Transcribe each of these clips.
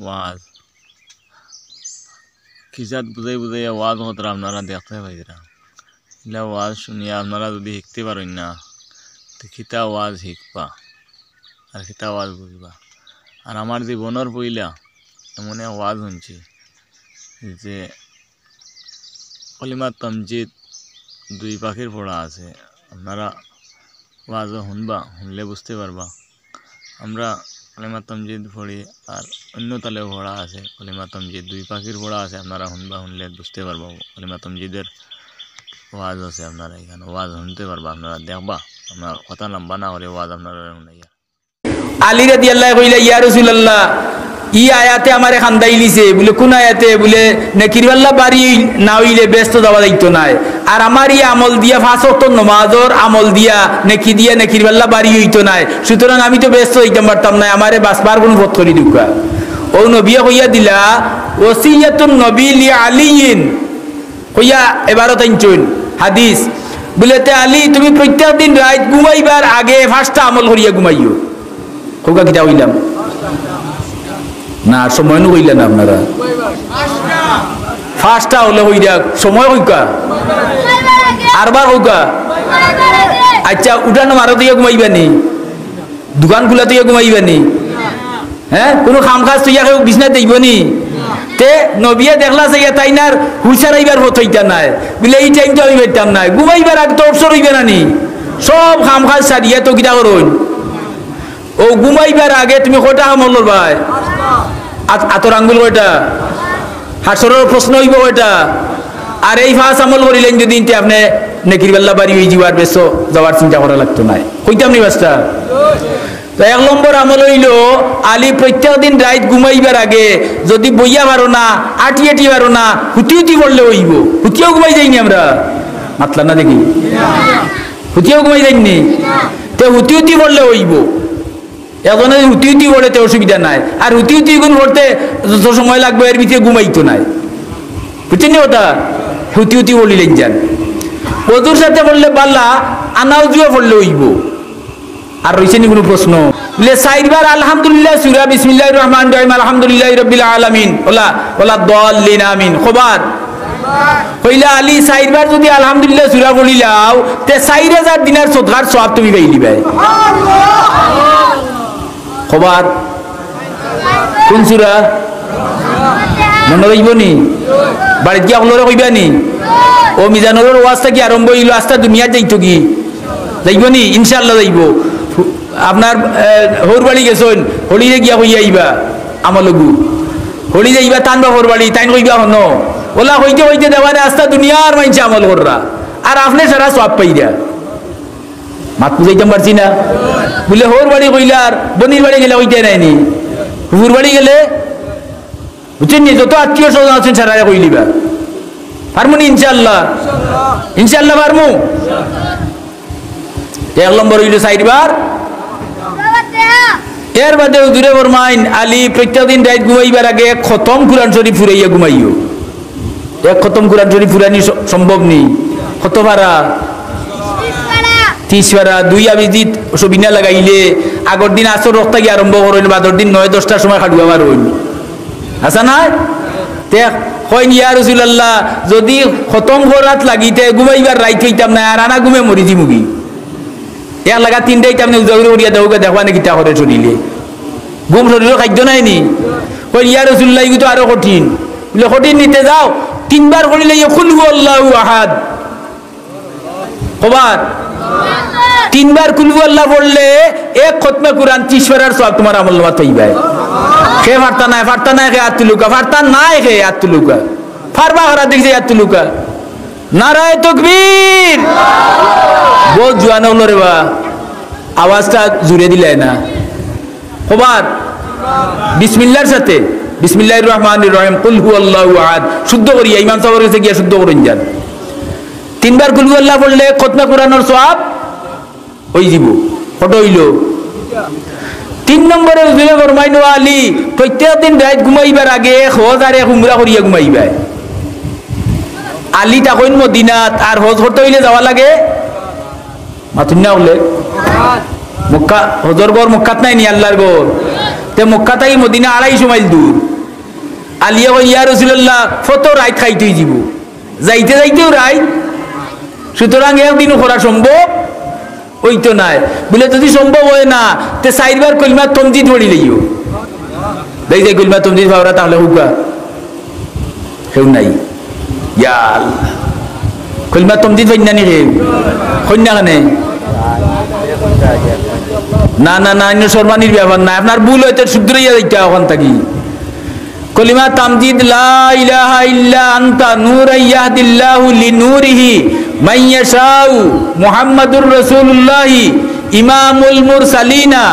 ওয়াজ খিজাত বুঝাই বুঝাইয়া ওয়াজ হতরা আপনারা দেখতে পাইরা এগুলা ওয়াজ শুনিয়া আপনারা যদি শিখতে পারেন না তো খিতা ওয়াজ শিখবা আর খিতা ওয়াজ বুঝবা। আর আমার জীবনের পইলা এমন এক ওয়াজ শুনছি যে কলিমা তমজিদ দুই পাখির পড়া আছে, আপনারা ওয়াজও শুনবা, শুনলে বুঝতে পারবা। আমরা কলিমা তমজিদ পড়ি আর অন্য তালেও পড়া আছে, কলিমা তমজিদ দুই পাখির পড়া আছে, আপনারা শুনবা, শুনলে বুঝতে পারবা। কলিমা তমজিদের ওয়াজ আছে, আপনারা এখানে ওয়াজ শুনতে পারবা, আপনারা দেখবা। আপনার কথা লম্বা না হলে ওয়াজ আপনারা শুনাইয়া। আলী রাদিয়াল্লাহু কইলা ইয়া রাসূলুল্লাহ ই আয়াতে আমারে খান্দাই লিছে বলে কোন আয়াতে বলে নেকিরওয়াল্লাহ বাড়ি না হইলে ব্যস্ত যাওয়া যাইতো না। আর আমার ই আমল দিয়া 5 ওয়াক্ত নামাজের আমল দিয়া নেকি দিয়া নেকিরওয়াল্লাহ বাড়ি হইতো না, সুতরাং আমি তো ব্যস্ত হইতাম পারতাম না, আমারে বাসবার কোন পথ করি দুকা। ও নবী কইয়া দিলা ওসিয়াতুন নবী লি আলিয়িন কইয়া এবারও তাইনচুন হাদিস বলে তে আলী তুমি প্রত্যেক দিন রাত ঘুমাইবার আগে 5টা আমল করিয়া ঘুমাইও। কোকা কিটা হইলাম না সময় নো হইলেন আপনারা 5টা হলে হইরা সময় হইকা আরবার হইকা। আচ্ছা উঠানো মারো দিয়ে ঘুমাইবানি, দোকান খোলা দিয়ে ঘুমাইবানি, হ্যাঁ কোনো কাম কাজ তুইয়া কেউ বিছনা দেইবনি। তে নবিয়া দেখলা চাইয়া তাইনার হুইসারাইবার পথ হইতা নাই বলে এই টাইমটা আমি পাইতাম না, ঘুমাইবার আগে তো অবসর হইবে নানি, সব কাম কাজ সারিয়া তো কিটা করুন। ও ঘুমাইবার আগে তুমি কয়টা আমল ভাই আতর আঙ্গুল কয়টা, হাসরের প্রশ্ন হইব কয়টা, আর এই 5 আমল করিলেন যদি আপনি নেকির বেল্লা বাড়ি হয়ে যাওয়ার বেশ যাওয়ার চিন্তা করা লাগতো না, কইতাম নি বাস্তা। তো 1 নম্বর আমল হইল আলী প্রত্যেক দিন রাত ঘুমাইবার আগে যদি বইয়া পারো না আটি পারো না হুতি হুতি পড়লে হইব। হুতিও ঘুমাই যাইনি আমরা মাতলা না দেখি, হুতিও ঘুমাই যাইনি, তো হুতি হুতি পড়লে হইব। এখন হুতি হুতি পড়েতে অসুবিধা নাই, আর হুতি হুতি গুণ পড়তে যত সময় লাগবে এর ভিতরে ঘুমাইতো নাই, বুঝছেন নি ওটা। হুতি হুতি বলিলেন যান ওদুর সাথে বললে পাল্লা আনাও জুয়া পড়লে হইব। আর রয়েছে নি কোনো প্রশ্ন বলে 4 বার আলহামদুলিল্লাহ সূরা বিসমিল্লাহির রহমানির রহিম আলহামদুলিল্লাহি রাব্বিল আলামিন ওলা ওলা দাল্লিন আমিন খবর কইলা আলী 4 বার যদি আলহামদুলিল্লাহ সূরা বলিলাও তে 4000 দিনার সদকার সওয়াব তুমি পাইলি ভাই। খবর কোন সূরা মনে রইব নি, বাড়িতে গিয়া হলরে কইবা নি। ও মিজানুরের ওয়াজটা কি আরম্ভ হইল, আস্তা দুনিয়া যাইতো কি যাইব নি, ইনশাআল্লাহ যাইব। আপনার হোর বাড়ি গেছেন হলিরে গিয়া হইয়া আইবা আমলগু হলি যাইবা টানবা হোর বাড়ি তাইন কইবা হন ওলা হইতে হইতে দেওয়ারে আস্তা দুনিয়ার মাইনছে আমল কররা, আর আপনি সারা সব পাইরা মাত বুঝাইতাম পারছি না। বলে হোর বাড়ি কইলা আর বনির বাড়ি গেলে হইতে নাইনি, হুর বাড়ি গেলে বুঝছেন নি যত আত্মীয় স্বজন আছেন সারা কইলিবা পারমু নি ইনশাআল্লাহ, ইনশাআল্লাহ পারমু। 1 নম্বর হইল 4 বার। এর বাদে দূরে ফরমাইন আলী প্রত্যেক দিন রাত ঘুমাইবার আগে 1 খতম কুরআন শরীফ ফুরাইয়া ঘুমাইও। 1 খতম কুরআন শরীফ ফুরানি সম্ভব নি, কত পারা 30 পারা। 2 আবিদিত সবিনা লাগাইলে আগর দিন আসর রক্ত গিয়ে আরম্ভ করেন, বাদর দিন 9-10টার সময় খাটুয়া বার হইল আসা না। তে কইন ইয়া রাসূলুল্লাহ যদি খতম করাত লাগিতে ঘুমাইবার রাইত হইতাম না, আর আনা ঘুমে মরি জিমুগি এক লাগা 3টাই তামনে উজাগরি করিয়া দেওগা দেখবা নাকি তা করে চলিলে ঘুম শরীরও খাদ্য নাই নি। কই ইয়া রাসূলুল্লাহ ইগু তো আরো কঠিন, বলে কঠিন নিতে যাও 3 বার করিলে কুল হুয়াল্লাহু আহাদ কবার 3 বার কুল হুয়াল্লাহ পড়লে 1 খতমে কুরআন 30 পারার সওয়াব তোমার আমলনামা হইবে। কে ফারতা নাই কে আতুলুকা ফারতা নাই কে আতুলুকা ফারবা করা দেখছে আতুলুকা নারায়ে তাকবীর বহুত জোয়ান হলো রে বা আওয়াজটা জুড়ে দিলে না। খবর বিসমিল্লাহর সাথে বিসমিল্লাহির রহমানির রহিম কুল হুয়াল্লাহু আহাদ শুদ্ধ করিয়া ইমাম সাহেবের কাছে গিয়া শুদ্ধ করেন যান। 3 বার কুল হুয়াল্লাহ পড়লে খতমে কুরআনের সওয়াব হই যাব। কত হইল 3 নম্বরে উজুরে ফরমাইনো আলী প্রত্যেক দিন রাত ঘুমাইবার আগে 1000 উমরা করিয়া ঘুমাইবা। আলী তখন মদিনাত আর হজ করতে হইলে যাওয়া লাগে মাতুন না হলে মক্কা, হজর গড় মক্কাত নাই নি আল্লাহর গড়। তে মক্কা থেকে মদিনা 250 মাইল দূর। আলিয়া কই ইয়া রাসূলুল্লাহ ফতো রাইত খাইতেই যাব, যাইতে যাইতেও রাইত, সুতরাং একদিনও করা সম্ভব হইতো নাই। বলে যদি সম্ভব হয় না তে 4 বার কলিমা তমজিদ পড়ি লইও। দেই যে কলিমা তমজিদ পাওরা তাহলে হুকা কেউ নাই। ইয়া আল্লাহ, কলিমা তমজিদ হইনা নি কে হইনা কানে? না না না, ইনো শর্মানির ব্যাপার না, আপনার ভুল হইতে শুধরাইয়া যাইতা ওখান থাকি। কলিমা তামজিদ লা ইলাহা ইল্লা আনতা নূরান ইয়াহদিল্লাহু লিনূরিহি মান ইয়াশাউ মুহাম্মাদুর রাসূলুল্লাহ ইমামুল মুরসালিনা,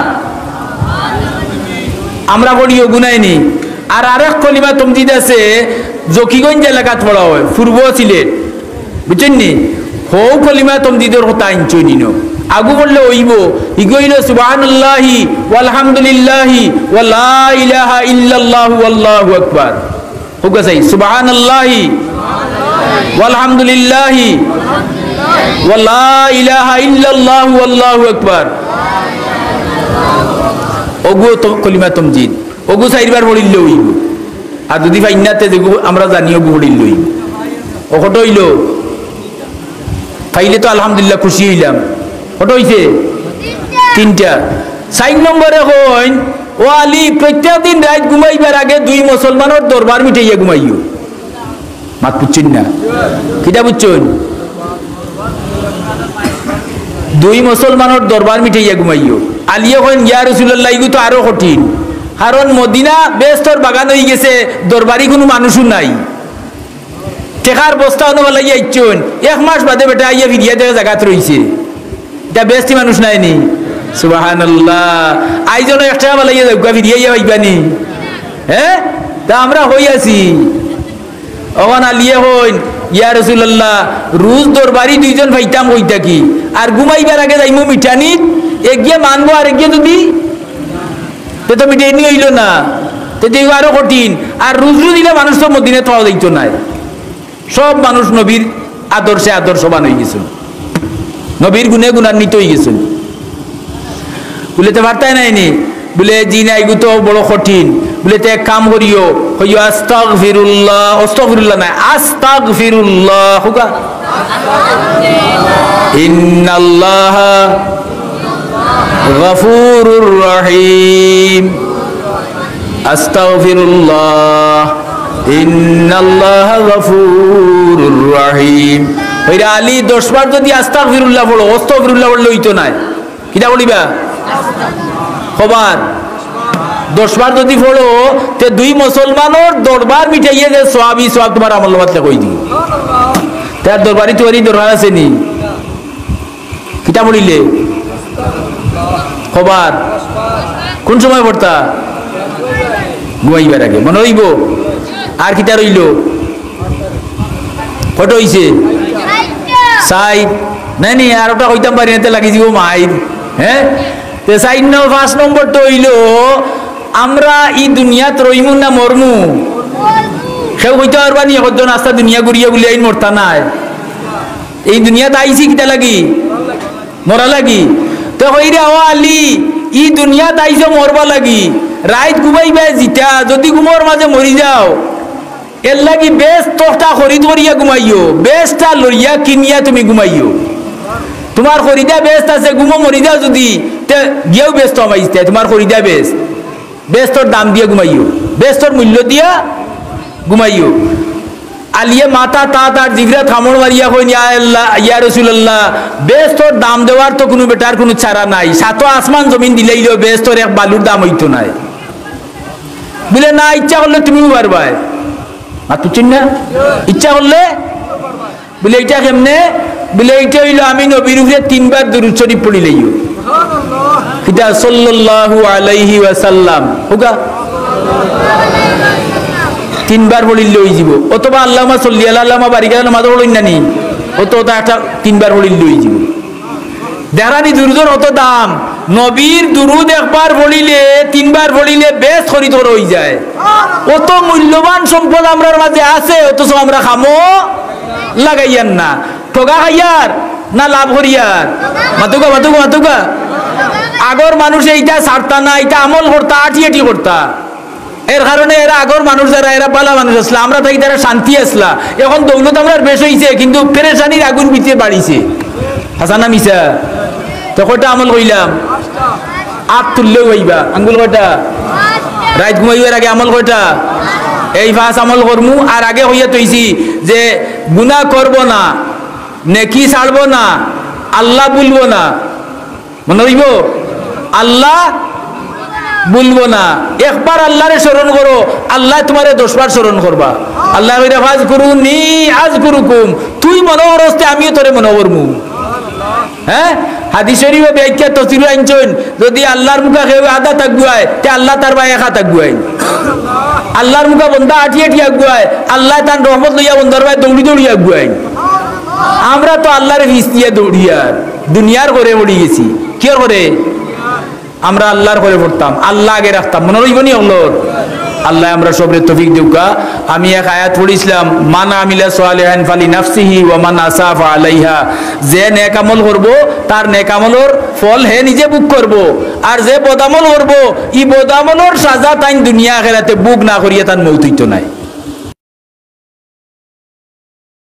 আমরা পড়িও গুনাইনি। আর আরেক কলিমা তামজিদ আছে জকিগঞ্জ এলাকাত পড়া হয়, পূর্ব সিলেট, বুঝছেন নি? হৌ কলিমা তামজিদের কথা আইনছই নিনো আগু বললে হইব। ইগইল সুবহানাল্লাহি ওয়ালহামদুলিল্লাহি ওয়া লা ইলাহা ইল্লাল্লাহু আল্লাহু আকবার। হুকা চাই সুবহানাল্লাহি ওয়ালহামদুলিল্লাহি ওয়া লা ইলাহা ইল্লাল্লাহু আল্লাহু আকবার। ওগো তো কলিমা তামজিদ ওগো 4 বার পড়িলে হইব। আর যদি ফাইনাতে দেখো আমরা জানিও পড়িলে হইব। ওকট হইল পাইলে তো আলহামদুলিল্লাহ খুশি হইলাম। কত হইছে? 3টা। 4 নম্বরে হইন ও আলী প্রত্যেক দিন রাত ঘুমাইবার আগে 2 মুসলমানের দরবার মিটাইয়া ঘুমাইও। মাত বুঝছেন না? কিটা বুঝছেন? 2 মুসলমানের দরবার মিটাইয়া ঘুমাইও। আলিয়া কইন ইয়া রাসূলুল্লাহ ইগু তো আরো কঠিন, কারণ মদিনা বেস্তর বাগান হয়ে গেছে, দরবারি কোনো মানুষও নাই। টেকার বস্তা অনুবালাইয়া ইচ্ছুন 1 মাস বাদে বেটা আইয়া ফিরিয়া দেখে জায়গাত রইছে, এটা বেস্তি মানুষ নাইনি। সুবহানাল্লাহ, আইজন 1 টাকা বালাইয়া যাওয়া ফিরিয়া হইবানি। হ্যাঁ, তা আমরা হই আছি। ওখান আলিয়া হইন ইয়া রাসূলুল্লাহ রোজ দরবারি 2 জন ভাইতাম হই থাকি, আর ঘুমাইবার আগে যাইমু মিঠানিত, একগিয়ে মানবো আর একগিয়ে যদি তে তো মিঠানি হইল না, তে দেখো আরো কঠিন। আর রোজ রোজ দিলে মানুষ তো মদিনা পাওয়া যাইতো নাই। সব মানুষ নবীর আদর্শে আদর্শবান হয়ে গেছেন, নবীর গুণে গুণান্বিত হয়ে গেছেন। বলে তো বার্তায় নাইনি, বলে জি না এগু তো বড় কঠিন। বলে তো এক কাম করিও, হইও আস্তাগফিরুল্লাহ, আস্তাগফিরুল্লাহ না আস্তাগফিরুল্লাহ, হুকা ইন্নাল্লাহা গফুরুর রহিম, আস্তাগফিরুল্লাহ ইন্নাল্লাহা গফুরুর রহিম। ওইরা আলী 10 বার যদি আস্তাগফিরুল্লাহ পড়ো, আস্তাগফিরুল্লাহ পড়লে হইতো না। কিটা বলিবা? খবর 10 বার যদি পড়ো তে 2 মুসলমানের দরবার মিটাইয়ে যে সওয়াবই সওয়াব তোমার আমল নামাতে কই দি। তার দরবারি তোরি দরবার আছে নি? কিটা বলিলে? খবর কোন সময় পড়তা? ঘুমাইবার আগে মনে হইব। আর কিটা রইল? কত হইছে? 4 নাই নি, আর ওটা কইতাম পারি না, লাগি যাব মাইর। হ্যাঁ, তে 5 নম্বর তো হইল আমরা এই দুনিয়াত রইমু না মরমু। সেও কইতে পারবা নি এখন আস্তা দুনিয়া ঘুরিয়া বলে আইন মরতা নাই। এই দুনিয়াতে আইছি কিটা লাগি? মরা লাগি। তো কইরা ও আলী ই দুনিয়াত আইছো মরবা লাগি, রাত ঘুমাইবা জিতা, যদি ঘুমোর মাঝে মরি যাও এর লাগি বেশ তোটা খরিদ করিয়া ঘুমাইও, বেশটা লইয়া কিনিয়া তুমি ঘুমাইও। তোমার খরিদা বেস্ট আছে, ঘুমো মরি যাও যদি গিয়েও ব্যস্ত আমাইতে, তোমার খরিদা বেস্ট, বেস্তর দাম দিয়ে ঘুমাইও, বেস্তর মূল্য দিয়া ঘুমাইও। আলিয়ে মাথা তার জিগরা থামড় মারিয়া কই ইয়া রাসূলুল্লাহ বেস্তর দাম দেওয়ার তো কোনো বেটার কোনো ছাড়া নাই, সাতো আসমান জমিন দিলেই বেস্তর এক বালুর দাম হইতো নাই। বলে না, ইচ্ছা করলে তুমিও পারবা। আর বুঝছেন না? ইচ্ছা করলে বলে এইটা কেমনে? বলে এইটা হইল আমি নবীর উপরে 3 বার দুরূদ শরীফ পড়ি লইও। কিটা সাল্লাল্লাহু আলাইহি ওয়াসাল্লাম, হুকা 3 বার পড়িলে হই যাব। অথবা আল্লাহুম্মা সাল্লি আলা আল্লাহুম্মা বারিক আলা নামাজ পড়িন না নি, অত একটা 3 বার পড়িলে হই যাব। দেরানি দুরুদের অত দাম, নবীর দুরুদ একবার পড়িলে 3 বার পড়িলে বেশ খরিদ হয়ে যায়। অত মূল্যবান সম্পদ আমরার মাঝে আছে, অথচ আমরা খামো লাগাইয়ান না। ঠগা খাইয়ার না লাভ করিয়ার? মাতুকা মাতুকা মাতুকা আগর মানুষ এইটা ছাড়তা না, এটা আমল করতা, আটি করতা। এর কারণে এরা আগর মানুষ যারা এরা বালা মানুষ আসলা, আমরা থাকি তারা শান্তি আসলা। এখন দৌলত আমরা বেশ হয়েছে, কিন্তু পেরেশানির আগুন ভিতরে বাড়িছে। হাসানা মিশা তো কয়টা আমল কইলাম? আট তুললেও হইবা। আঙ্গুল কয়টা? রাত ঘুমাইবার আগে আমল কয়টা? এই 5 আমল করমু। আর আগে হইয়া তৈছি যে গুনাহ করব না, নেকি ছাড়ব না, আল্লাহ বলবো না। মনে হইব? আল্লাহ বলবো না। একবার আল্লাহরে স্মরণ করো, আল্লাহ তোমারে 10 বার স্মরণ করবা। আল্লাহ ফাজকুরুনি আযকুরুকুম, তুই মনে করতে আমিও তোরে মনে করমু। হ্যাঁ, হাদিস শরীফে ব্যাখ্যা তফসিরে আনছেন, যদি আল্লাহর মুখা কেউ আদা তাকগুয়ায় তে আল্লাহ তার ভাই একা তাকগুয়ায়। আল্লাহর মুখা বন্ধা আঠিয়ে আঠিয়ে আগুয়ায়, আল্লাহ তার রহমত লইয়া বন্ধার ভাই দৌড়ি দৌড়ি আগুয়ায়। আমরা তো আল্লাহর ফিস দিয়ে দৌড়িয়ার দুনিয়ার করে পড়ি গেছি। কি করে? আমরা আল্লাহর করে পড়তাম, আল্লাহ আগে রাখতাম। মনে রইবনি অল্লোর? আল্লাহ আমরা সবরে তৌফিক দেউকা। আমি এক আয়াত পড়িছিলাম, মান আমিলা সালিহান ফালি নাফসিহি ওয়া মান আসাফা আলাইহা। যে নেক আমল করব তার নেক আমলের ফল হে নিজে বুক করব, আর যে বদামল করব ই বদামলের সাজা তাই দুনিয়া আখিরাতে বুক না করিয়া তার মৌত হইতো নাই।